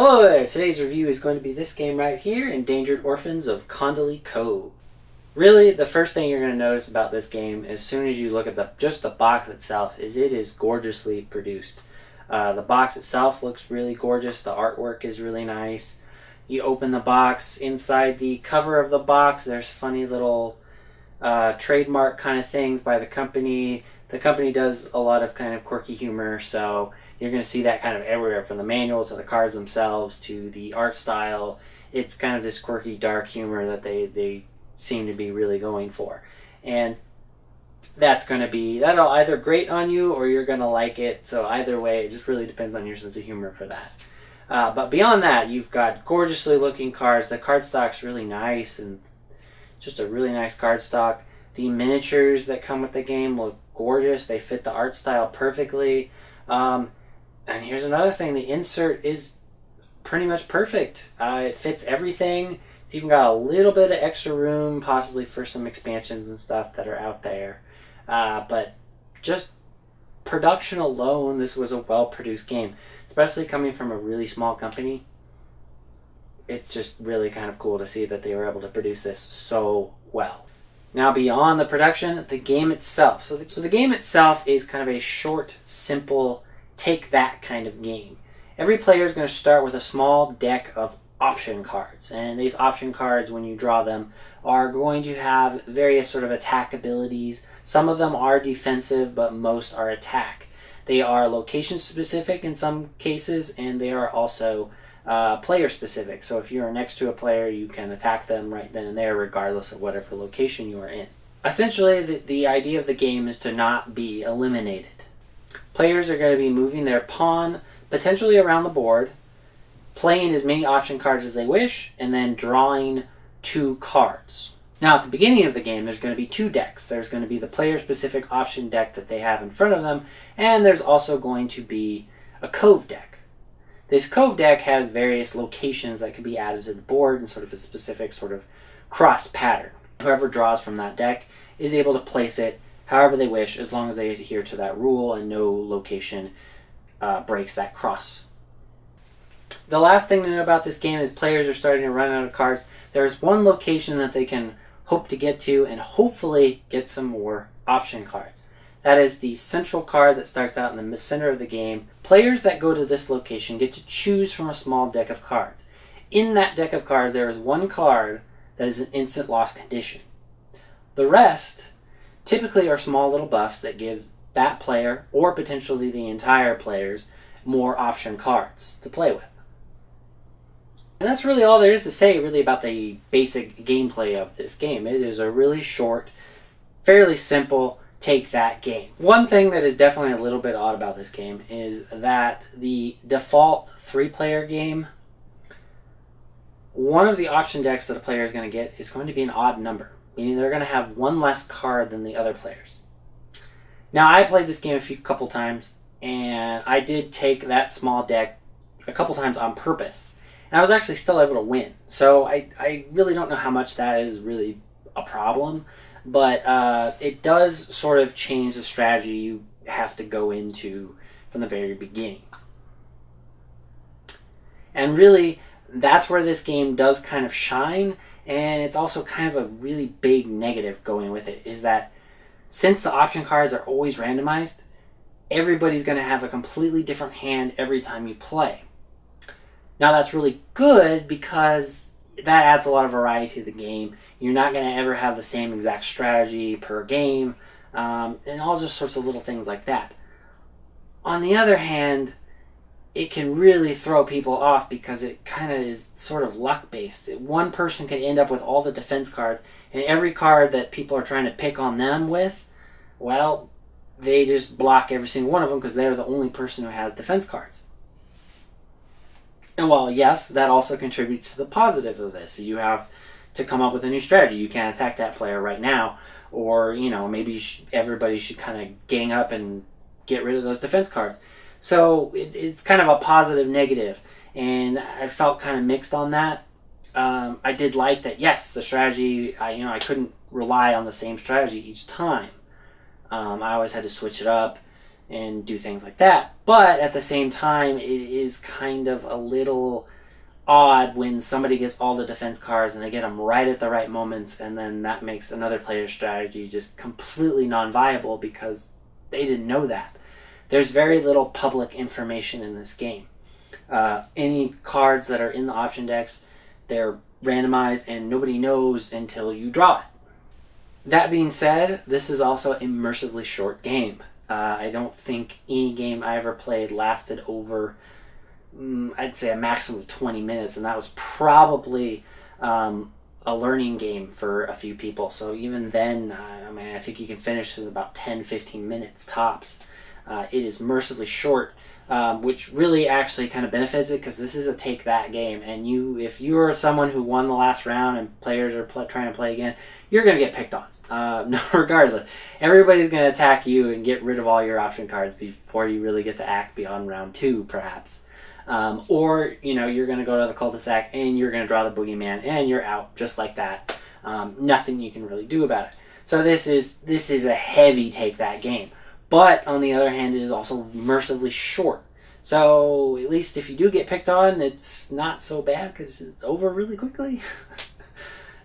Hello there! Today's review is going to be this game right here, Endangered Orphans of Condolly Cove. Really, the first thing you're going to notice about this game, as soon as you look at just the box itself, is it is gorgeously produced. The box itself looks really gorgeous. The artwork is really nice. You open the box. Inside the cover of the box, there's funny little trademark kind of things by the company. The company does a lot of kind of quirky humor, so you're going to see that kind of everywhere, from the manual to the cards themselves to the art style. It's kind of this quirky, dark humor that they seem to be really going for. And that'll either grate on you or you're going to like it. So either way, it just really depends on your sense of humor for that. But beyond that, you've got gorgeously looking cards. The cardstock's really nice and just a really nice cardstock. The miniatures that come with the game look gorgeous. They fit the art style perfectly. And here's another thing. The insert is pretty much perfect. It fits everything. It's even got a little bit of extra room, possibly for some expansions and stuff that are out there. But just production alone, this was a well-produced game. Especially coming from a really small company. It's just really kind of cool to see that they were able to produce this so well. Now, beyond the production, the game itself. So the game itself is kind of a short, simple, take that kind of game. Every player is going to start with a small deck of option cards, and these option cards, when you draw them, are going to have various sort of attack abilities. Some of them are defensive, but most are attack. They are location specific in some cases, and they are also player specific. So if you're next to a player, you can attack them right then and there, regardless of whatever location you are in. Essentially, the idea of the game is to not be eliminated. Players are going to be moving their pawn potentially around the board, playing as many option cards as they wish, and then drawing 2 cards. Now, at the beginning of the game, there's going to be 2 decks. There's going to be the player-specific option deck that they have in front of them, and there's also going to be a cove deck. This cove deck has various locations that can be added to the board in sort of a specific sort of cross pattern. Whoever draws from that deck is able to place it however they wish, as long as they adhere to that rule and no location breaks that cross. The last thing to know about this game is players are starting to run out of cards. There's one location that they can hope to get to and hopefully get some more option cards. That is the central card that starts out in the center of the game. Players that go to this location get to choose from a small deck of cards. In that deck of cards, there is one card that is an instant loss condition. The rest typically are small little buffs that give that player, or potentially the entire players, more option cards to play with. And that's really all there is to say really about the basic gameplay of this game. It is a really short, fairly simple take that game. One thing that is definitely a little bit odd about this game is that the default 3-player game, one of the option decks that a player is going to get is going to be an odd number, meaning they're going to have one less card than the other players. Now, I played this game a couple times, and I did take that small deck a couple times on purpose. And I was actually still able to win. So I really don't know how much that is really a problem, but it does sort of change the strategy you have to go into from the very beginning. And really, that's where this game does kind of shine, and it's also kind of a really big negative going with it, is that since the option cards are always randomized, everybody's going to have a completely different hand every time you play. Now, that's really good because that adds a lot of variety to the game. You're not going to ever have the same exact strategy per game, and all just sorts of little things like that. On the other hand, it can really throw people off because it kind of is sort of luck-based. One person can end up with all the defense cards, and every card that people are trying to pick on them with, well, they just block every single one of them because they're the only person who has defense cards. And while, yes, that also contributes to the positive of this. You have to come up with a new strategy. You can't attack that player right now. Or, maybe everybody should kind of gang up and get rid of those defense cards. So it's kind of a positive negative. And I felt kind of mixed on that. I did like that, yes, the strategy, I couldn't rely on the same strategy each time. I always had to switch it up and do things like that. But at the same time, it is kind of a little odd when somebody gets all the defense cards and they get them right at the right moments, and then that makes another player's strategy just completely non-viable because they didn't know that. There's very little public information in this game. Any cards that are in the option decks, they're randomized and nobody knows until you draw it. That being said, this is also a mercifully short game. I don't think any game I ever played lasted over, I'd say, a maximum of 20 minutes, and that was probably a learning game for a few people. So even then, I think you can finish in about 10-15 minutes tops. It is mercifully short, which really actually kind of benefits it because this is a take-that game, and if you are someone who won the last round and players are trying to play again, you're going to get picked on. No, regardless, everybody's going to attack you and get rid of all your option cards before you really get to act beyond round 2, perhaps. Or you're going to go to the cul-de-sac and you're going to draw the boogeyman and you're out just like that. Nothing you can really do about it. So this is a heavy take-that game. But on the other hand, it is also mercifully short. So at least if you do get picked on, it's not so bad because it's over really quickly.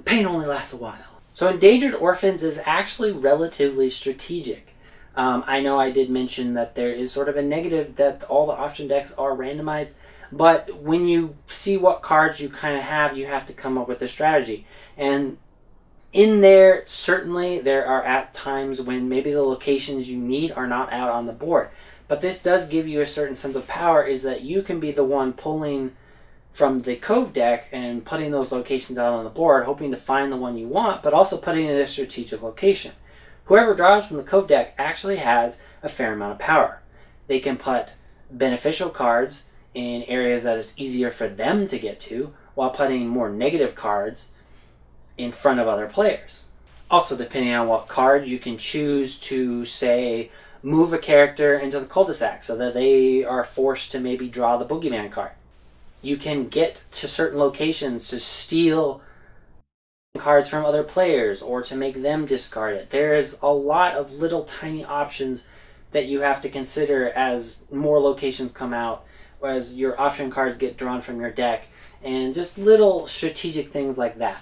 Pain only lasts a while. So Endangered Orphans is actually relatively strategic. I know I did mention that there is sort of a negative that all the option decks are randomized, but when you see what cards you kind of have, you have to come up with a strategy. And in there, certainly there are at times when maybe the locations you need are not out on the board. But this does give you a certain sense of power, is that you can be the one pulling from the Cove deck and putting those locations out on the board, hoping to find the one you want, but also putting it in a strategic location. Whoever draws from the Cove deck actually has a fair amount of power. They can put beneficial cards in areas that it's easier for them to get to, while putting more negative cards in front of other players. Also, depending on what card, you can choose to, say, move a character into the cul-de-sac so that they are forced to maybe draw the boogeyman card. You can get to certain locations to steal cards from other players or to make them discard it. There is a lot of little tiny options that you have to consider as more locations come out, as your option cards get drawn from your deck, and just little strategic things like that.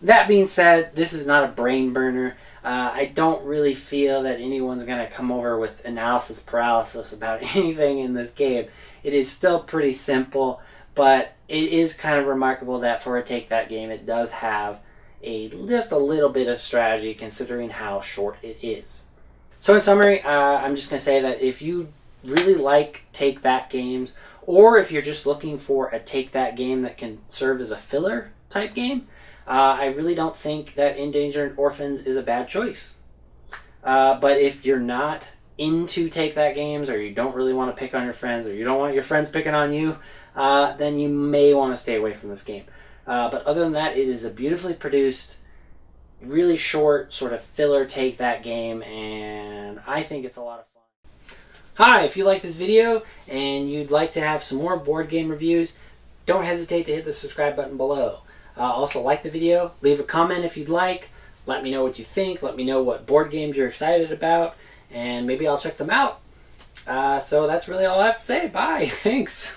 That being said, this is not a brain burner. I don't really feel that anyone's going to come over with analysis paralysis about anything in this game. It is still pretty simple, but it is kind of remarkable that for a take-that game, it does have just a little bit of strategy considering how short it is. So in summary, I'm just going to say that if you really like take-that games, or if you're just looking for a take-that game that can serve as a filler type game, I really don't think that Endangered Orphans is a bad choice. But if you're not into take-that games, or you don't really want to pick on your friends, or you don't want your friends picking on you, then you may want to stay away from this game. But other than that, it is a beautifully produced, really short sort of filler take-that game, and I think it's a lot of fun. Hi, if you like this video and you'd like to have some more board game reviews, don't hesitate to hit the subscribe button below. Also, like the video, leave a comment if you'd like, let me know what you think, let me know what board games you're excited about, and maybe I'll check them out. So that's really all I have to say. Bye. Thanks.